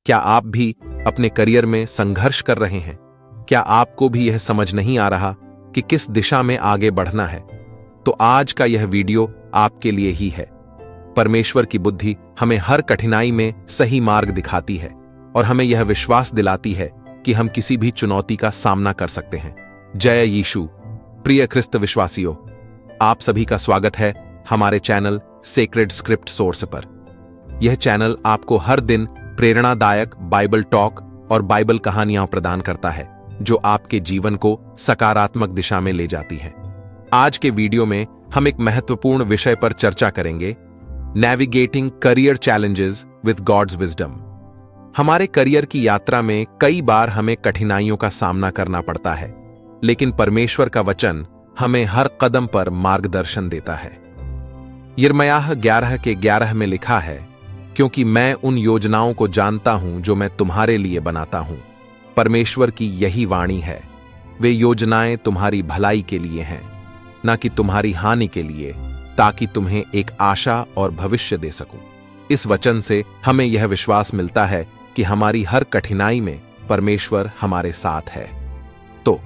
क्या आप भी अपने करियर में संघर्ष कर रहे हैं? क्या आपको भी यह समझ नहीं आ रहा कि किस दिशा में आगे बढ़ना है? तो आज का यह वीडियो आपके लिए ही है। परमेश्वर की बुद्धि हमें हर कठिनाई में सही मार्ग दिखाती है और हमें यह विश्वास दिलाती है कि हम किसी भी चुनौती का सामना कर सकते हैं। जय यीशु। प्रिय ख्रिस्त विश्वासियों, आप सभी का स्वागत है हमारे चैनल सेक्रेड स्क्रिप्ट सोर्स पर। यह चैनल आपको हर दिन प्रेरणादायक बाइबल टॉक और बाइबल कहानियां प्रदान करता है जो आपके जीवन को सकारात्मक दिशा में ले जाती हैं। आज के वीडियो में हम एक महत्वपूर्ण विषय पर चर्चा करेंगे, navigating career challenges with God's wisdom. हमारे करियर की यात्रा में कई बार हमें कठिनाइयों का सामना करना पड़ता है, लेकिन परमेश्वर का वचन हमें हर कदम पर मार्गदर्शन देता है। यिर्मयाह 11:11 में लिखा है, क्योंकि मैं उन योजनाओं को जानता हूं जो मैं तुम्हारे लिए बनाता हूं। परमेश्वर की यही वाणी है, वे योजनाएं तुम्हारी भलाई के लिए हैं, न कि तुम्हारी हानि के लिए, ताकि तुम्हें एक आशा और भविष्य दे सकूं। इस वचन से हमें यह विश्वास मिलता है कि हमारी हर कठिनाई में परमेश्वर हमारे साथ है। तो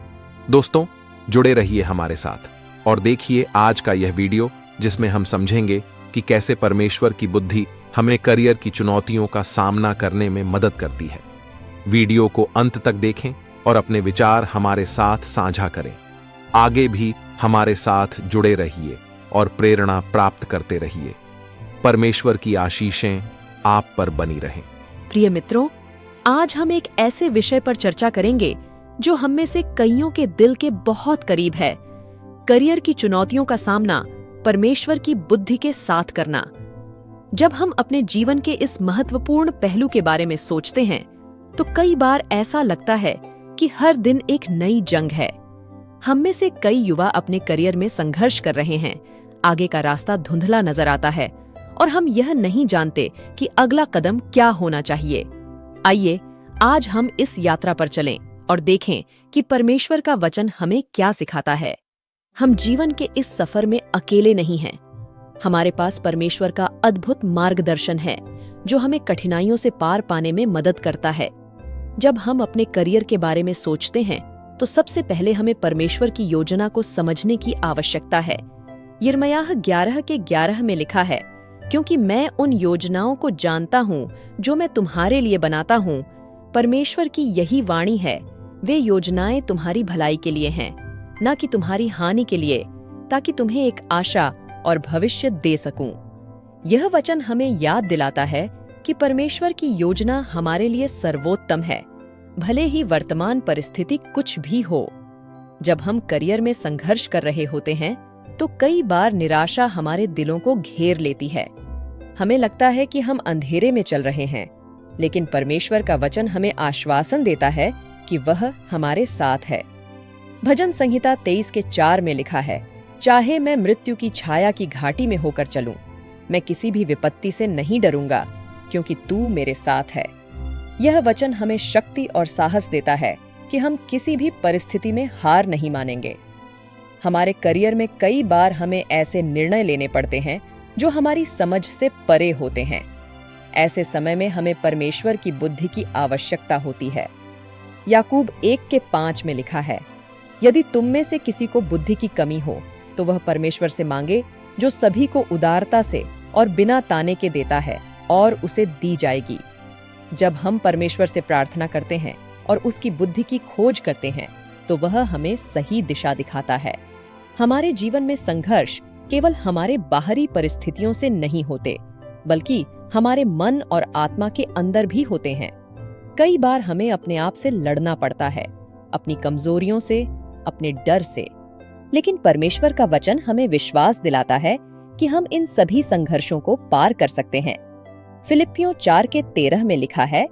दोस्तों, जुड़े रहिए हमारे साथ और देखिए आज का यह वीडियो, जिसमें हम समझेंगे कि कैसे परमेश्वर की बुद्धि हमें करियर की चुनौतियों का सामना करने में मदद करती है। वीडियो को अंत तक देखें और अपने विचार हमारे साथ साझा करें। आगे भी हमारे साथ जुड़े रहिए और प्रेरणा प्राप्त करते रहिए। परमेश्वर की आशीषें आप पर बनी रहें। प्रिय मित्रों, आज हम एक ऐसे विषय पर चर्चा करेंगे जो हम में से कईयों के दिल के बहुत करीब है। करियर की चुनौतियों का सामना परमेश्वर की बुद्धि के साथ करना। जब हम अपने जीवन के इस महत्वपूर्ण पहलू के बारे में सोचते हैं तो कई बार ऐसा लगता है कि हर दिन एक नई जंग है। हम में से कई युवा अपने करियर में संघर्ष कर रहे हैं। आगे का रास्ता धुंधला नजर आता है और हम यह नहीं जानते कि अगला कदम क्या होना चाहिए। आइए आज हम इस यात्रा पर चलें और देखें कि परमेश्वर का वचन हमें क्या सिखाता है। हम जीवन के इस सफर में अकेले नहीं हैं। हमारे पास परमेश्वर का अद्भुत मार्गदर्शन है जो हमें कठिनाइयों से पार पाने में मदद करता है। जब हम अपने करियर के बारे में सोचते हैं तो सबसे पहले हमें परमेश्वर की योजना को समझने की आवश्यकता है। यिर्मयाह 11:11 में लिखा है, क्योंकि मैं उन योजनाओं को जानता हूं जो मैं तुम्हारे लिए बनाता हूं। परमेश्वर की यही वाणी है, वे योजनाएं तुम्हारी भलाई के लिए हैं, न कि तुम्हारी हानि के लिए, ताकि तुम्हें एक आशा और भविष्य दे सकूं। यह वचन हमें याद दिलाता है कि परमेश्वर की योजना हमारे लिए सर्वोत्तम है, भले ही वर्तमान परिस्थिति कुछ भी हो। जब हम करियर में संघर्ष कर रहे होते हैं तो कई बार निराशा हमारे दिलों को घेर लेती है। हमें लगता है कि हम अंधेरे में चल रहे हैं, लेकिन परमेश्वर का वचन हमें आश्वासन देता है कि वह हमारे साथ है। भजन संहिता 23:4 में लिखा है, चाहे मैं मृत्यु की छाया की घाटी में होकर चलूं, मैं किसी भी विपत्ति से नहीं डरूंगा, क्योंकि तू मेरे साथ है। यह वचन हमें शक्ति और साहस देता है कि हम किसी भी परिस्थिति में हार नहीं मानेंगे। हमारे करियर में कई बार हमें ऐसे निर्णय लेने पड़ते हैं जो हमारी समझ से परे होते हैं। ऐसे समय में हमें परमेश्वर की बुद्धि की आवश्यकता होती है। याकूब 1:5 में लिखा है, यदि तुम में से किसी को बुद्धि की कमी हो तो वह परमेश्वर से मांगे, जो सभी को उदारता से और बिना ताने के देता है, और उसे दी जाएगी। जब हम परमेश्वर से प्रार्थना करते हैं और उसकी बुद्धि की खोज करते हैं तो वह हमें सही दिशा दिखाता है। हमारे जीवन में संघर्ष केवल हमारे बाहरी परिस्थितियों से नहीं होते, बल्कि हमारे मन और आत्मा के अंदर भी होते हैं। कई बार हमें अपने आप से लड़ना पड़ता है, अपनी कमजोरियों से, अपने डर से। लेकिन परमेश्वर का वचन हमें विश्वास दिलाता है कि हम इन सभी संघर्षों को पार कर सकते हैं। फिलिप्पियों 4:13 में लिखा है,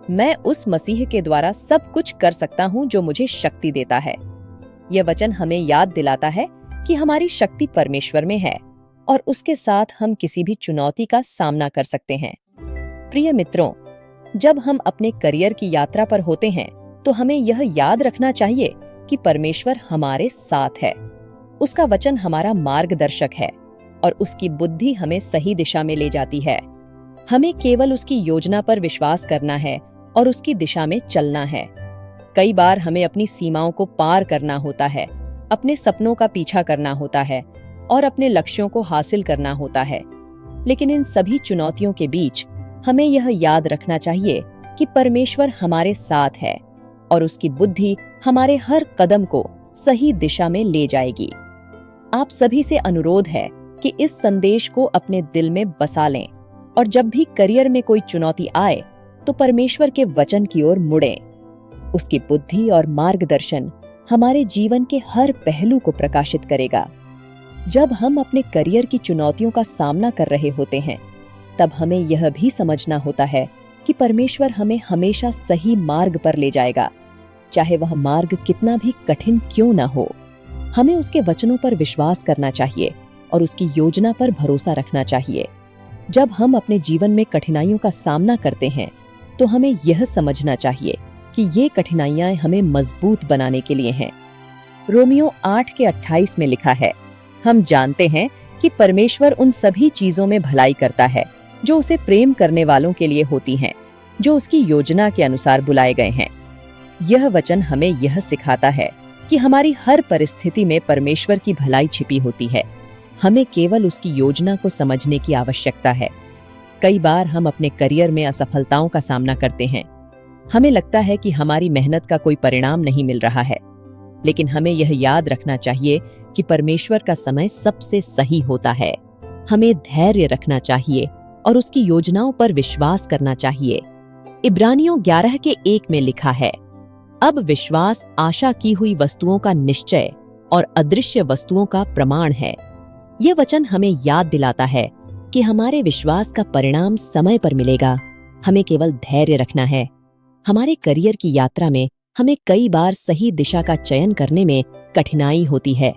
मैं उस मसीह के द्वारा सब कुछ कर सकता हूं जो मुझे शक्ति देता है। यह वचन हमें याद दिलाता है कि हमारी शक्ति परमेश्वर में है और उसके साथ हम किसी भी चुनौती का सामना कर सकते हैं। प्रिय मित्रों, जब हम अपने करियर की यात्रा पर होते हैं तो हमें यह याद रखना चाहिए कि परमेश्वर हमारे साथ है। उसका वचन हमारा मार्गदर्शक है और उसकी बुद्धि हमें सही दिशा में ले जाती है। हमें केवल उसकी योजना पर विश्वास करना है और उसकी दिशा में चलना है। कई बार हमें अपनी सीमाओं को पार करना होता है, अपने सपनों का पीछा करना होता है और अपने लक्ष्यों को हासिल करना होता है। लेकिन इन सभी चुनौतियों के बीच हमें यह याद रखना चाहिए कि परमेश्वर हमारे साथ है और उसकी बुद्धि हमारे हर कदम को सही दिशा में ले जाएगी। आप सभी से अनुरोध है कि इस संदेश को अपने दिल में बसा लें और जब भी करियर में कोई चुनौती आए तो परमेश्वर के वचन की ओर मुड़ें। उसकी बुद्धि और मार्गदर्शन हमारे जीवन के हर पहलू को प्रकाशित करेगा। जब हम अपने करियर की चुनौतियों का सामना कर रहे होते हैं, तब हमें यह भी समझना होता है कि परमेश्वर हमें हमेशा सही मार्ग पर ले जाएगा, चाहे वह मार्ग कितना भी कठिन क्यों न हो। हमें उसके वचनों पर विश्वास करना चाहिए और उसकी योजना पर भरोसा रखना चाहिए। जब हम अपने जीवन में कठिनाइयों का सामना करते हैं, तो हमें यह समझना चाहिए कि ये कठिनाइयां हमें मजबूत बनाने के लिए हैं। रोमियो 8:28 में लिखा है, हम जानते हैं कि परमेश्वर उन सभी चीजों में भलाई करता है जो उसे प्रेम करने वालों के लिए होती हैं, जो उसकी योजना के अनुसार बुलाए गए हैं। यह वचन हमें यह सिखाता है कि हमारी हर परिस्थिति में परमेश्वर की भलाई छिपी होती है। हमें केवल उसकी योजना को समझने की आवश्यकता है। कई बार हम अपने करियर में असफलताओं का सामना करते हैं। हमें लगता है कि हमारी मेहनत का कोई परिणाम नहीं मिल रहा है, लेकिन हमें यह याद रखना चाहिए कि परमेश्वर का समय सबसे सही होता है। हमें धैर्य रखना चाहिए और उसकी योजनाओं पर विश्वास करना चाहिए। इब्रानियों 11:1 में लिखा है, अब विश्वास आशा की हुई वस्तुओं का निश्चय और अदृश्य वस्तुओं का प्रमाण है। यह वचन हमें याद दिलाता है कि हमारे विश्वास का परिणाम समय पर मिलेगा। हमें केवल धैर्य रखना है। हमारे करियर की यात्रा में हमें कई बार सही दिशा का चयन करने में कठिनाई होती है।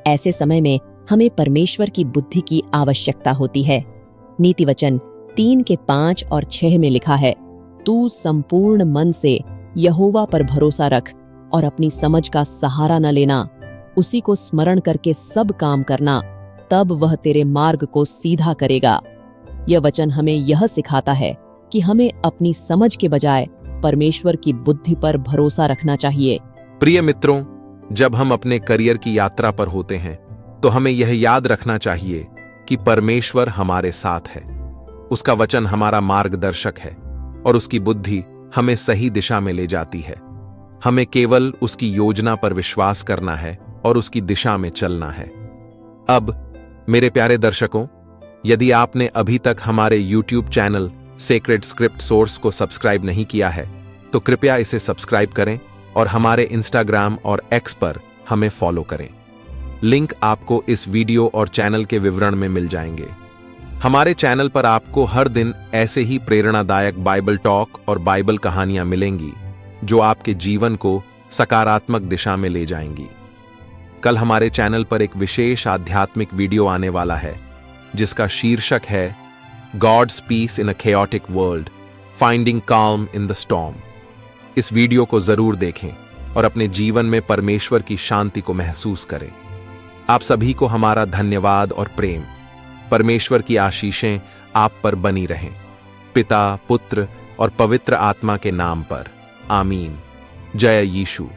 ऐसे समय में हमें परमेश्वर की बुद्धि की आवश्यकता होती है। नीति वचन 3:5 और 6 में लिखा है, तू संपूर्ण मन से यहोवा पर भरोसा रख और अपनी समझ का सहारा न लेना। उसी को स्मरण करके सब काम करना, तब वह तेरे मार्ग को सीधा करेगा। यह वचन हमें यह सिखाता है कि हमें अपनी समझ के बजाय परमेश्वर की बुद्धि पर भरोसा रखना चाहिए। प्रिय मित्रों, जब हम अपने करियर की यात्रा पर होते हैं, तो हमें यह याद रखना चाहिए कि परमेश्वर हमारे साथ है। उसका वचन हमारा मार्गदर्शक है और उसकी बुद्धि हमें सही दिशा में ले जाती है। हमें केवल उसकी योजना पर विश्वास करना है और उसकी दिशा में चलना है। अब मेरे प्यारे दर्शकों, यदि आपने अभी तक हमारे YouTube channel sacred script source को सब्सक्राइब नहीं किया है, तो कृपया इसे सब्सक्राइब करें और हमारे Instagram और X पर हमें फॉलो करें। लिंक आपको इस वीडियो और चैनल के विवरण में मिल जाएंगे। हमारे चैनल पर आपको हर दिन ऐसे ही प्रेरणादायक बाइबल टॉक और बाइबल कहानियां मिलेंगी, जो आपके जीवन को सकारात्मक दिशा में ले जाएंगी। कल हमारे चैनल पर एक विशेष आध्यात्मिक वीडियो आने वाला है, जिसका शीर्षक है God's peace in a chaotic world, finding calm in the storm. इस वीडियो को जरूर देखें और अपने जीवन में परमेश्वर की शांति को महसूस करें। आप सभी को हमारा धन्यवाद और प्रेम। परमेश्वर की आशीषें आप पर बनी रहें। पिता, पुत्र और पवित्र आत्मा के नाम पर आमीन। जय यीशु।